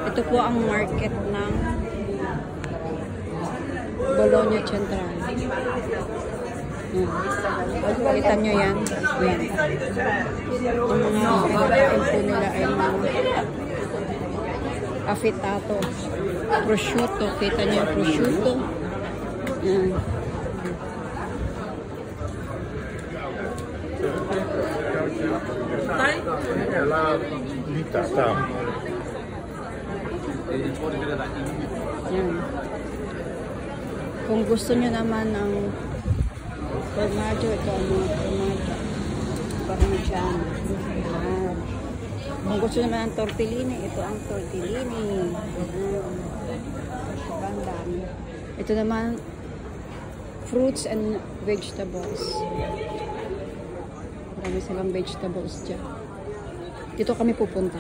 Ito po ang market ng Bologna Central. Kita nyo yan. Yan. Ang mga pagkain po nila ay mga affettato, prosciutto. Kita nyo yung prosciutto. Yan. Yan. Kung gusto nyo naman ng formaggio, ito ang mga formaggio. Parmigiano. Kung gusto naman ng tortellini, ito ang tortellini. Bandami. Ito naman, fruits and vegetables. Marami silang vegetables dyan. Dito kami pupunta.